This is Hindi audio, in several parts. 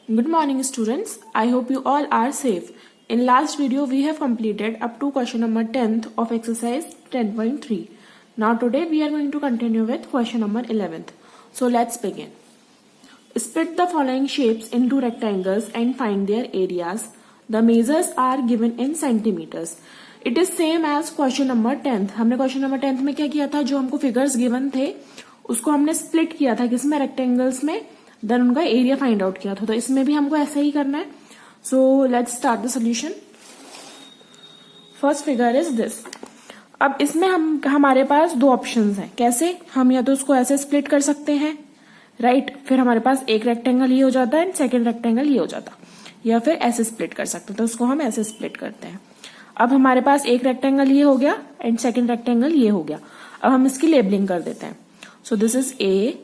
Good morning students. I hope you all are safe. In last video we have completed up to question number 10th of exercise 10.3. Now today we are going to continue with question number 11th. So let's begin. Split the following shapes into rectangles and find their areas. The measures are given in centimeters. It is same as question number 10th. हमने question number 10th में क्या किया था, जो हमको figures given थे उसको हमने split किया था किसमें, rectangles में, देन उनका एरिया फाइंड आउट किया था. तो इसमें भी हमको ऐसा ही करना है. So let's start the solution. First figure is this. अब इसमें हमारे पास दो ऑप्शंस हैं. कैसे, हम या तो उसको ऐसे स्प्लिट कर सकते हैं, राइट, फिर हमारे पास एक रेक्टेंगल ये हो जाता है एंड सेकेंड रेक्टेंगल ये हो जाता, या फिर ऐसे स्प्लिट कर सकते हैं. तो उसको हम ऐसे स्प्लिट करते हैं. अब हमारे पास एक रेक्टेंगल ये हो गया एंड सेकेंड रेक्टेंगल ये हो गया. अब हम इसकी लेबलिंग कर देते हैं. सो this is a,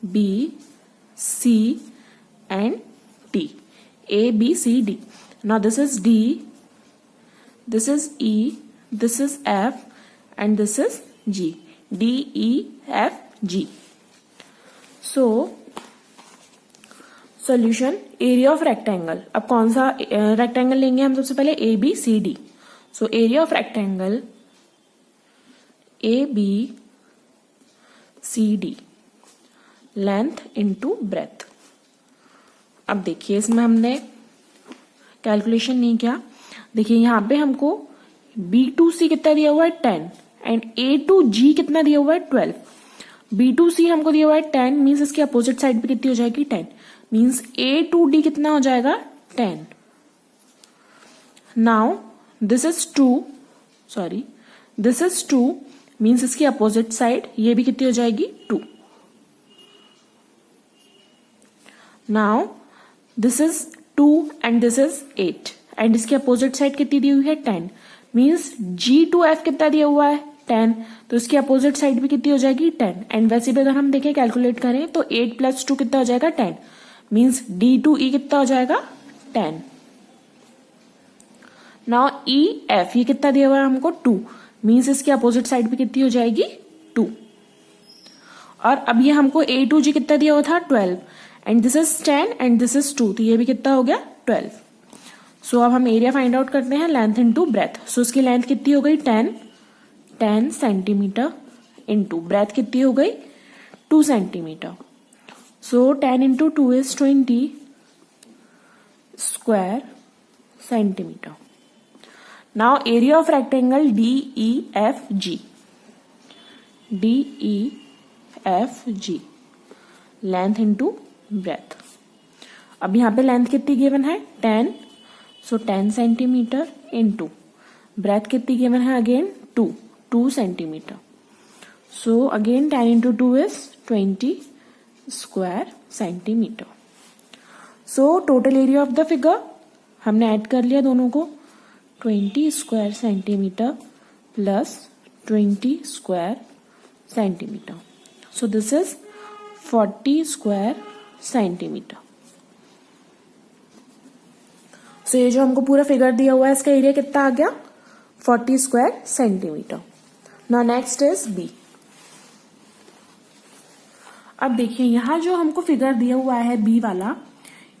B, C and D. A, B, C, D. Now this is D, this is E, this is F and this is G. D, E, F, G. So solution, area of rectangle. अब कौन सा रेक्टेंगल लेंगे हम सबसे पहले, A, B, C, D. So area of rectangle A, B, C, D. Length into breath. अब देखिए इसमें हमने कैलकुलेशन नहीं किया. देखिए यहां पे हमको B2C कितना दिया हुआ है 10 एंड A2G कितना दिया हुआ है 12. B2C हमको दिया हुआ है 10 मीन्स इसकी अपोजिट साइड पे कितनी हो जाएगी 10, मीन्स A2D कितना हो जाएगा 10. नाउ दिस इज 2 मीन्स इसकी अपोजिट साइड ये भी कितनी हो जाएगी 2. Now this is 2 and this is 8 and इसकी अपोजिट साइड कितनी दी हुई है 10, मीन्स G2F कितना दिया हुआ है 10, तो इसकी अपोजिट साइड भी कितनी हो जाएगी 10. एंड वैसे भी अगर हम देखें कैलकुलेट करें तो 8 + 2 कितना हो जाएगा 10, मीन्स D2E कितना हो जाएगा 10. नाउ EF ये कितना दिया हुआ है हमको 2, मीन्स इसकी अपोजिट साइड भी कितनी हो जाएगी 2. और अब ये हमको A2G कितना दिया हुआ था 12 and this is 10 and this is 2, तो ये भी कितना हो गया 12. सो अब हम एरिया फाइंड आउट करते हैं, लेंथ इनटू ब्रेथ. सो इसकी लेंथ कितनी हो गई 10 सेंटीमीटर इनटू ब्रेथ कितनी हो गई 2 centimetre. So 10 × 2 is 20 square centimetre. Now area of rectangle DEFG. Length into breadth. अब यहां पे लेंथ कितनी गिवन है 10, सो 10 सेंटीमीटर इनटू ब्रेथ कितनी गिवन है again 2 centimetre. So again 10 × 2 is 20 square centimetre. So total area of the figure हमने ऐड कर लिया दोनों को, 20 square centimetre plus 20 square centimetre. So this is 40 square centimetre. So ये जो हमको पूरा फिगर दिया हुआ है इसका एरिया कितना आ गया 40 square centimetre. Now next is B. अब देखिए यहां जो हमको फिगर दिया हुआ है बी वाला,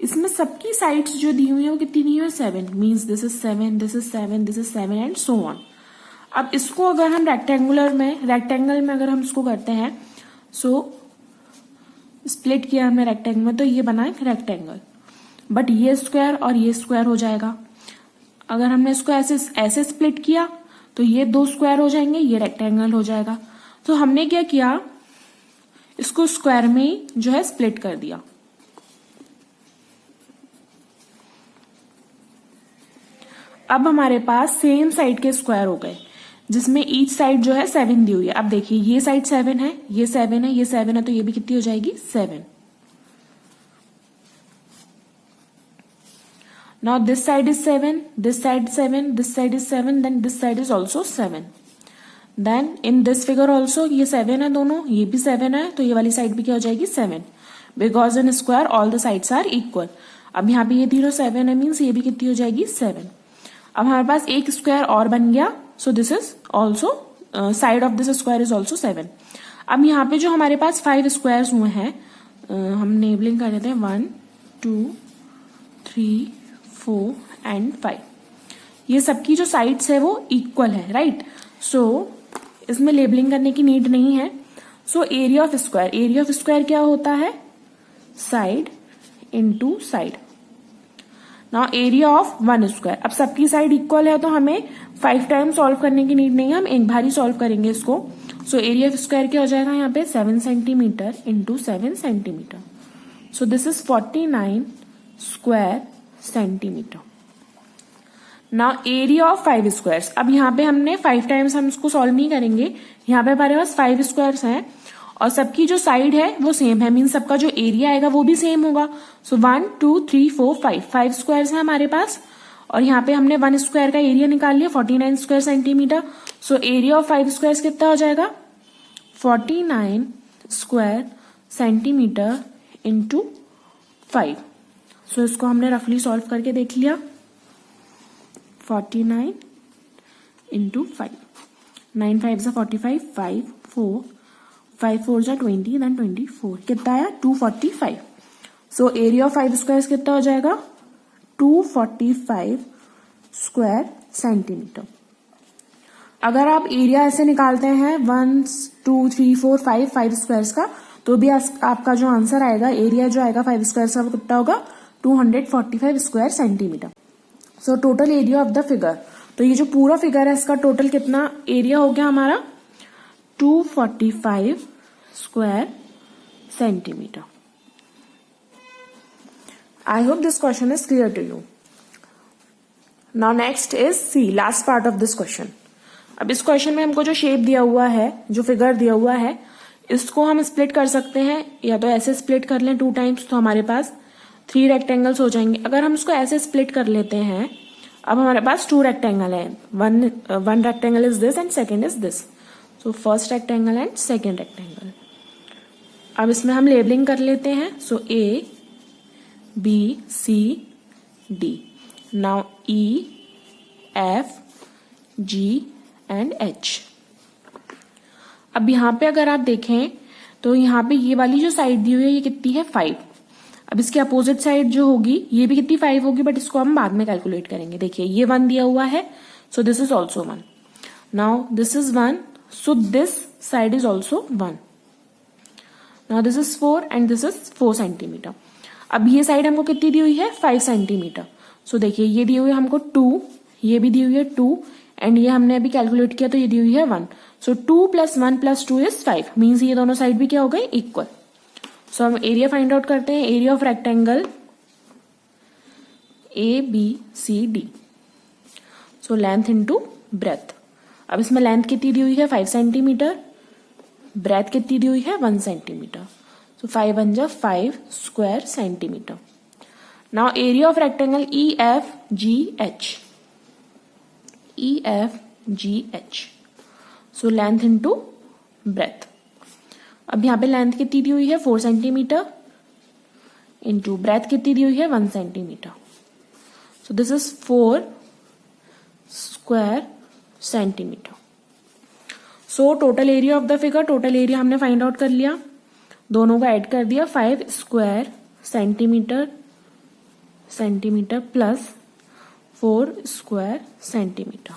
इसमें सबकी साइड्स जो दी हुई है वो कितनी दी हुई है 7, means this is 7, this is 7, this is 7 and so on. अब इसको अगर हम रेक्टेंगल में अगर हम इसको करते हैं, सो स्प्लिट किया हमने रेक्टेंगल में, तो ये बना एक रेक्टेंगल, बट ये स्क्वायर और ये स्क्वायर हो जाएगा. अगर हमने इसको ऐसे स्प्लिट किया तो ये 2 स्क्वायर हो जाएंगे, ये रेक्टेंगल हो जाएगा. तो हमने क्या किया, इसको स्क्वायर में ही जो है स्प्लिट कर दिया. अब हमारे पास सेम साइड के स्क्वायर हो गए जिसमें ईच साइड जो है 7 दी हुई है. अब देखिए ये साइड 7 है, ये 7 है, ये 7 है, तो ये भी कितनी हो जाएगी 7. Now this side is 7, this side 7, this side is 7, then this side is also 7. Then in this figure also ये 7 है दोनों, ये भी 7 है, तो ये वाली साइड भी क्या हो जाएगी 7, because in square all the sides are equal. अब यहाँ पे ये तीनों 7 है, मीन्स ये भी कितनी हो जाएगी 7. अब हमारे पास एक स्क्वायर और बन गया, सो this is also side of this square is also 7. अब यहाँ पे जो हमारे पास 5 स्क्वायर्स हुए हैं, हम नेबलिंग कर देते हैं 1 2, 3, 4 एंड 5। ये सबकी जो साइड्स है वो इक्वल है, राइट। सो इसमें लेबलिंग करने की नीड नहीं है। सो एरिया ऑफ स्क्वायर क्या होता है? Side into side. Now area of one square, अब सबकी साइड इक्वल है तो हमें 5 टाइम सॉल्व करने की नीड नहीं है, हम एक बार ही सॉल्व करेंगे इसको। सो एरिया ऑफ स्क्वायर क्या हो जाएगा यहाँ पे? 7 centimetre into 7 centimetre. So this is 49 square centimetre. Now area of 5 squares, अब यहाँ पे हमने 5 टाइम्स हम इसको सॉल्व नहीं करेंगे, यहाँ पे हमारे पास 5 स्क्वायर्स हैं और सबकी जो साइड है वो सेम है, मीन सबका जो एरिया आएगा वो भी सेम होगा। सो 1, 2, 3, 4, 5 स्क्वायर्स है हमारे पास और यहाँ पे हमने 1 स्क्वायर का एरिया निकाल लिया 49 square centimetre. So area of 5 squares कितना हो जाएगा? 49 स्क्वायर सेंटीमीटर इंटू 5। सो इसको हमने रफली सॉल्व करके देख लिया। 49 इंटू 5, 9 5 जा 45, 5 4 5 4 जा 20, देन 24, कितना आया? 245। सो एरिया ऑफ 5 स्क्वायर्स कितना हो जाएगा? 245 स्क्वायर सेंटीमीटर। अगर आप एरिया ऐसे निकालते हैं 1, 2, 3, 4, 5 स्क्वायर्स का, तो भी आपका जो आंसर आएगा, एरिया जो आएगा 5 स्क्वायर्स का, वो कितना होगा? 245 square centimetre. So total area of the figure, तो ये जो पूरा फिगर है इसका टोटल कितना एरिया हो गया हमारा? 245 square centimetre. I hope this question is clear to you. Now next is C, last part of this question. अब इस क्वेश्चन में हमको जो शेप दिया हुआ है, जो फिगर दिया हुआ है, इसको हम स्प्लिट कर सकते हैं, या तो ऐसे स्प्लिट कर लें 2 टाइम्स, तो हमारे पास 3 रेक्टेंगल्स हो जाएंगे। अगर हम इसको ऐसे स्प्लिट कर लेते हैं, अब हमारे पास 2 रेक्टेंगल है, one rectangle is this and second is this. So first rectangle and second rectangle. अब इसमें हम लेबलिंग कर लेते हैं। सो A, B, C, D। Now E, F, G and H। अब यहाँ पे अगर आप देखें तो यहाँ पे ये वाली जो साइड दी हुई है ये कितनी है? 5। अब इसके अपोजिट साइड जो होगी ये भी कितनी? 5 होगी, बट इसको हम बाद में कैलकुलेट करेंगे। देखिए ये 1 दिया हुआ है, सो this is also 1। Now this is 1, so this side is also 1। Now this is 4 and this is 4 centimetre. अब ये साइड हमको कितनी दी हुई है? 5 सेंटीमीटर। सो देखिए ये दी हुई है हमको 2, ये भी दी हुई है 2, एंड ये हमने अभी कैलकुलेट किया तो ये दी हुई है 1। सो 2 + 1 + 2 इज 5, मीन्स ये दोनों साइड भी क्या हो गई? इक्वल। सो हम एरिया फाइंड आउट करते हैं। Area of rectangle ABCD। So length into breath. अब इसमें लेंथ कितनी दी हुई है? 5 सेंटीमीटर। ब्रेथ कितनी दी हुई है? 1 सेंटीमीटर। सो 5 1 जा 5 square centimetre. Now area of rectangle EFGH। EFGH। So length into breath. अब यहाँ पे लेंथ कितनी दी हुई है? 4 सेंटीमीटर इंटू ब्रेथ कितनी दी हुई है? 1 centimetre. So this is 4 square centimetre. So total area of the figure, total area हमने फाइंड आउट कर लिया, दोनों को ऐड कर दिया। 5 square centimetre plus 4 square centimetre.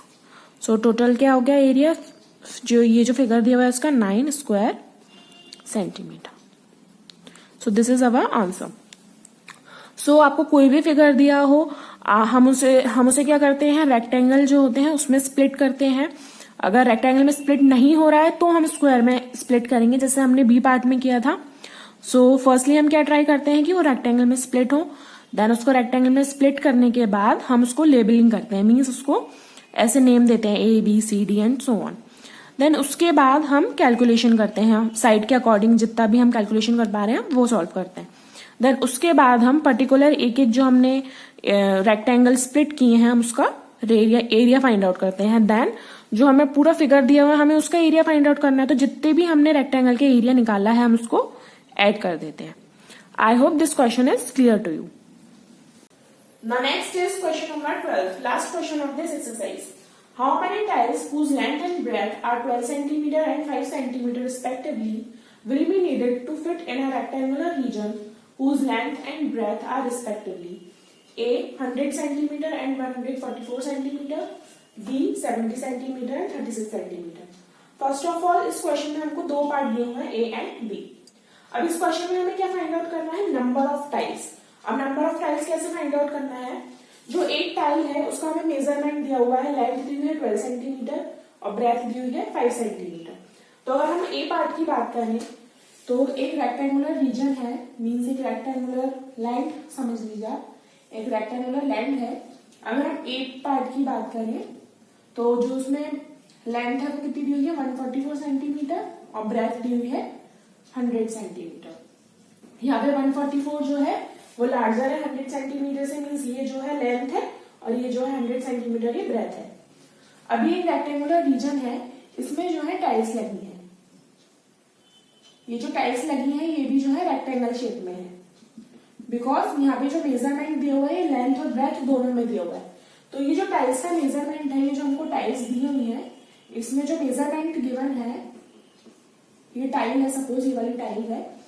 So total क्या हो गया एरिया? जो ये जो फिगर दिया हुआ है इसका 9 square centimetre. So this is our answer. So आपको कोई भी फिगर दिया हो, हम उसे क्या करते हैं? रेक्टेंगल जो होते हैं उसमें स्प्लिट करते हैं। अगर रेक्टेंगल में स्प्लिट नहीं हो रहा है तो हम स्क्वायर में स्प्लिट करेंगे, जैसे हमने बी पार्ट में किया था। सो फर्स्टली हम क्या ट्राई करते हैं कि वो रेक्टेंगल में स्प्लिट हो, देन उसको रेक्टेंगल में स्प्लिट करने के बाद हम उसको लेबलिंग करते हैं, मीन्स उसको ऐसे नेम देते हैं ABCD and so on. Then उसके बाद हम कैलकुलेशन करते हैं, साइड के अकॉर्डिंग जितना भी हम कैलकुलेशन कर पा रहे हैं वो सॉल्व करते हैं। देन उसके बाद हम पर्टिकुलर एक जो हमने रेक्टेंगल स्प्लिट किए हैं हम उसका एरिया फाइंड आउट करते हैं। देन जो हमें पूरा फिगर दिया हुआ है हमें उसका एरिया फाइंड आउट करना है, तो जितने भी हमने रेक्टेंगल के एरिया निकाला है हम उसको ऐड कर देते हैं। I hope this question is clear to you. Now next is question number 12, last question of this exercise. How many tiles whose length and breadth are 12 cm and 5 cm respectively will be needed to fit in a rectangular region whose length and breadth are respectively A 100 centimeter and 144 centimeter, B 70 centimeter and 36 centimeter. First of all इस क्वेश्चन में हमको दो पार्ट दिए हुए हैं A एंड B. अब इस क्वेश्चन में हमें क्या फाइंड आउट करना है, नंबर ऑफ टाइल्स. अब नंबर ऑफ टाइल्स कैसे फाइंड आउट करना है, जो एक टाइल है उसका हमें मेजरमेंट दिया हुआ है, लेंथ दी हुई है 12 सेंटीमीटर और ब्रेथ दी हुई है 5 सेंटीमीटर. तो अगर हम ए पार्ट की बात करें तो एक रेक्टेंगुलर रीजन है, मीन्स एक रेक्टेंगुलर लैंड समझ लीजिए, एक रेक्टेंगुलर लैंड है. अगर हम ए पार्ट की बात करें तो जो उसमें लेंथ है वो कितनी दी हुई है 144 सेंटीमीटर और ब्रेथ दी हुई है 100 सेंटीमीटर. यहाँ पे 144 जो है वो लार्जर है 100 सेंटीमीटर से, मीन्स ये जो है लेंथ है और ये जो है 100 सेंटीमीटर की ब्रेथ है. अभी एक रेक्टेंगुलर रीजन है, इसमें जो है टाइल्स लगी है. ये जो टाइल्स लगी है ये भी जो है रेक्टेंगल शेप में है, बिकॉज यहाँ पे जो मेजरमेंट दिया हुआ है लेंथ और ब्रेथ दोनों में दिया हुआ है. तो ये जो टाइल्स का मेजरमेंट है, ये जो हमको टाइल्स दी हुई है, इसमें जो मेजरमेंट गिवन है, ये टाइल है, सपोज ये वाली टाइल है,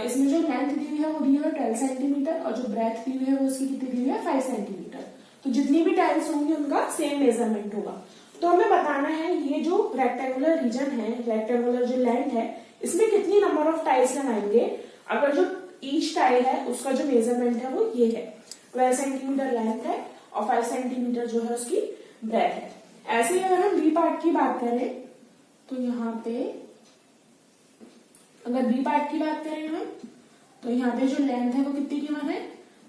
इसमें जो लेंथ दी हुई है वो दी हुई है 12 सेंटीमीटर और जो ब्रेथ दी हुई है वो उसकी कितनी दी हुई है 5 सेंटीमीटर. तो जितनी भी टाइल्स होंगी उनका सेम मेजरमेंट होगा. तो हमें बताना है ये जो रेक्टेंगुलर रीजन है, रेक्टेंगुलर जो लैंड है, इसमें कितनी नंबर ऑफ टाइल्स लगाएंगे. अगर जो ईच टाइल है उसका जो मेजरमेंट है वो ये है, 12 सेंटीमीटर लेंथ है और 5 सेंटीमीटर जो है उसकी ब्रेथ है. ऐसे ही अगर हम बी पार्ट की बात करें तो यहाँ पे अगर बी पार्ट की बात करें हम तो यहाँ पे जो लेंथ है वो कितनी गिवन है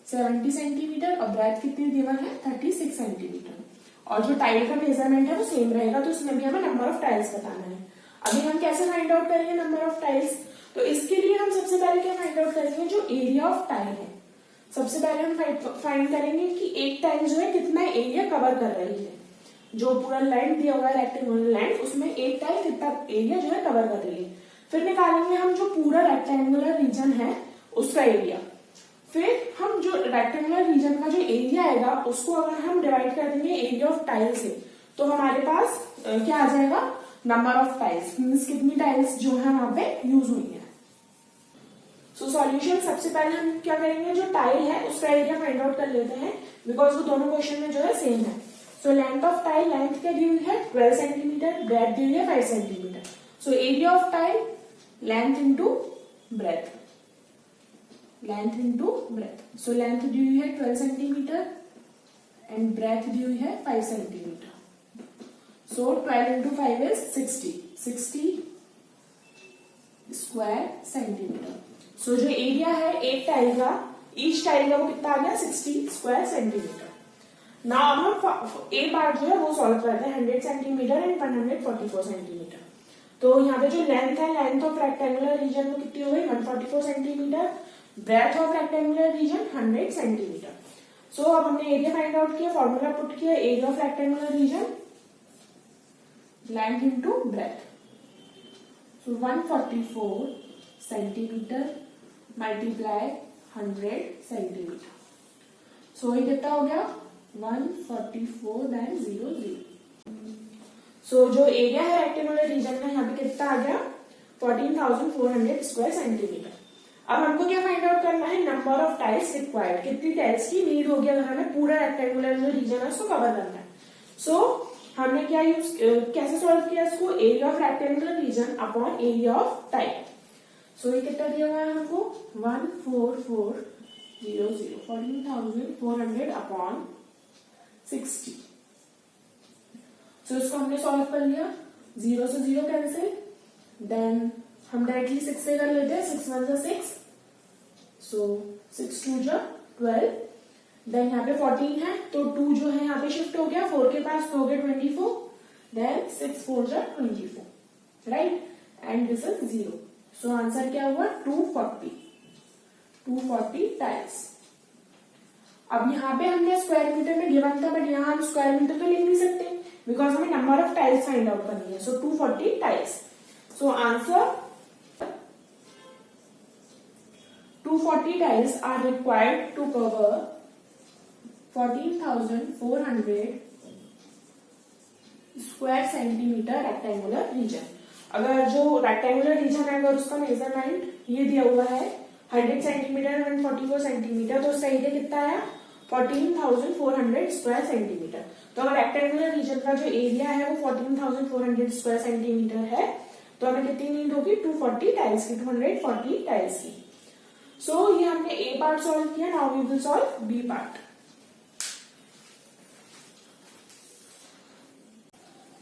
70 सेंटीमीटर और ब्रेथ कितनी गिवन है 36 सेंटीमीटर. और जो टाइल का मेजरमेंट है वो सेम रहेगा, तो इसमें भी हमें नंबर ऑफ टाइल्स बताना है. अभी हम कैसे फाइंड आउट करेंगे नंबर ऑफ टाइल्स, तो इसके लिए हम सबसे पहले क्या फाइंड आउट करेंगे, जो एरिया ऑफ टाइल है. सबसे पहले हम फाइंड करेंगे कि एक टाइल जो है कितना एरिया कवर कर रही है. जो पूरा लैंड दिया हुआ है रेक्टेंगुलर लैंड, उसमें एक टाइल कितना एरिया जो है कवर कर रही है. फिर निकालेंगे हम जो पूरा रेक्टेंगुलर रीजन है उसका एरिया. फिर हम जो रेक्टेंगुलर रीजन का जो एरिया आएगा उसको अगर हम डिवाइड कर देंगे एरिया ऑफ टाइल से, तो हमारे पास क्या आ जाएगा, नंबर ऑफ टाइल्स, मीन्स कितनी टाइल्स जो है वहां पे यूज हुई है. सो सॉल्यूशन सबसे पहले हम क्या करेंगे, जो टाइल है उसका एरिया फाइंड आउट कर लेते हैं, बिकॉज वो दोनों क्वेश्चन में जो है सेम है. सो लेंथ ऑफ टाइल, लेंथ क्या दी हुई है 12 सेंटीमीटर, ब्रेथ दी हुई है 5 centimetre. So area of tile length into breadth, length into breadth. So length दी हुई है 12 सेंटीमीटर एंड ब्रेथ दी हुई है 5 centimetre. So 12 into 5 is 60 square centimetre. So जो एरिया है एक टाइल का, ईच टाइल का वो कितना आ गया 60 स्क्वायर सेंटीमीटर. ना अब हम ए पार्ट जो है वो सॉल्व करते हैं 100 सेंटीमीटर एंड 144 सेंटीमीटर. तो यहाँ पे जो लेंथ है, लेंथ ऑफ रेक्टेंगुलर रीजन वो कितनी हो गई 144 centimetre, breadth of rectangular region 100 centimetre. So अब हमने एरिया फाइंड आउट किया, फॉर्मूला पुट किया, area of rectangular region length into breadth. So 144 centimetre multiply 100 centimetre. So ये कितना हो गया 144,000. सो जो एरिया है रेक्टेंगुलर रीजन का यहाँ पे कितना आ गया 14,400 स्क्वायर सेंटीमीटर. अब हमको क्या फाइंड आउट करना है, नंबर ऑफ टाइल्स रिक्वायर्ड, कितनी टाइल्स की नीड होगी अगर हमें पूरा रेक्टेंगुलर जो रीजन है उसको कवर करना है. सो हमने क्या यूज कैसे सॉल्व किया इसको, area of rectangular region upon area of tile. So ये कितना दिया हुआ है हमको 14400, 14,400 अपॉन 60. सो इसको हमने सॉल्व कर लिया, 0 से 0 कैंसिल, देन हम डायरेक्टली 6 से कर लेते हैं, 6 1 6, सो 6 2 12, देन यहाँ पे 14 है तो 2 जो है यहाँ पे शिफ्ट हो गया 4 के पास, तो हो गया 24, then 6 4 24, right, and this is 0. So answer क्या हुआ 240 टाइल्स. अब यहाँ पे हमने स्क्वायर मीटर में गिवन था, बट यहाँ हम स्क्वायर मीटर तो लिख नहीं सकते बिकॉज हमें number of tiles find out करनी है. सो 240 tiles. So answer 240 tiles are required to cover 14,400 square centimetre rectangular reason. अगर जो रेक्टेंगुलर रीजन है अगर उसका मेजरमेंट ये दिया हुआ है 100 सेंटीमीटर 144 सेंटीमीटर, तो उसका एरिया कितना आया 14,400 स्क्वायर सेंटीमीटर। तो अगर रेक्टेंगुलर रीजन का जो एरिया है वो 14,400 स्क्वायर सेंटीमीटर है तो हमें कितनी नीड होगी 240 टाइल्स की, 240 टाइल्स की। सो ये हमने ए पार्ट सॉल्व किया, now we will solve B part.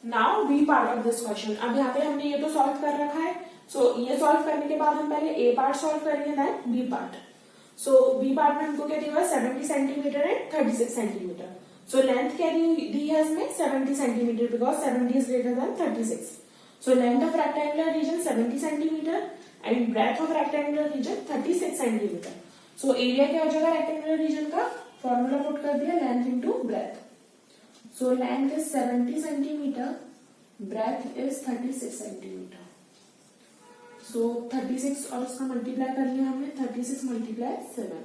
Now B part of this question. अब यहाँ पे हमने ये तो सॉल्व कर रखा है, सो ये सॉल्व करने के बाद हम पहले ए पार्ट सॉल्व करेंगे then B part. So B part में हमको क्या दिया 70 centimetre and 36 centimetre. So length क्या दी है इसमें 70 centimetre because 70 is greater than 36। So length of rectangular region 70 centimetre and breadth of rectangular region 36 centimetre. So area क्या हो जाएगा रेक्टेंगुलर रीजन का, फॉर्मूला पुट कर दिया length into breadth. So length is 70 centimeter, breadth is 36 centimeter. So 36 और उसका मल्टीप्लाई कर लिया हमने, 36 multiply 7,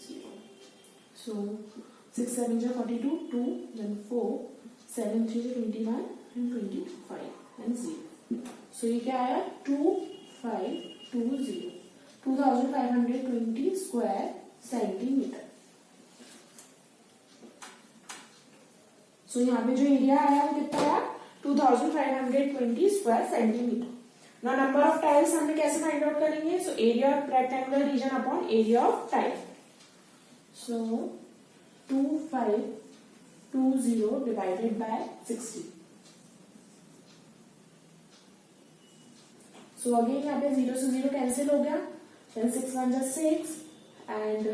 0. So 6 7 is 42, 2 then 4, 7 3 is 21 and 25 and 0. So ये क्या आया 2520, 2520 square centimeter. सो यहाँ पे जो एरिया आया वो कितना आया 2520 square centimetre. Now number of tiles हमने कैसे फाइंड आउट करेंगे, सो area of rectangular region upon area of tile. So 2520 divided by 60। So again यहाँ पे 0 से 0 कैंसिल हो गया, देन 6 1 जा 6 एंड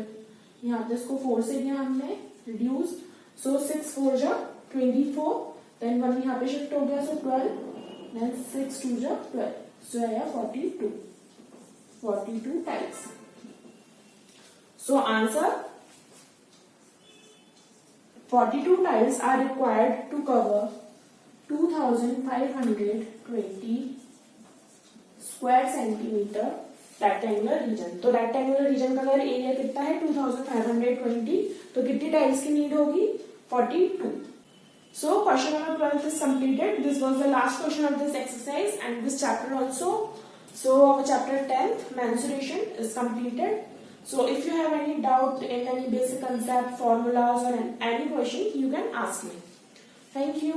यहाँ पे इसको 4 से दिया हमने रिड्यूस, सो 6 4 जा 24, देन 1 यहाँ पे शिफ्ट हो गया सो 12, देन 6 2 जा 12, सो आया 42 tiles. So answer 42 tiles are required to cover 2520 square centimetre rectangular region. तो रेक्टेंगुलर रीजन का अगर एरिया कितना है 2520, तो कितनी टाइल्स की नीड होगी 42। So question number 12 is completed. This was the last question of this exercise and this chapter also. So chapter 10th mensuration is completed. So if you have any doubt in any basic concept, formulas or any question, you can ask me. Thank you.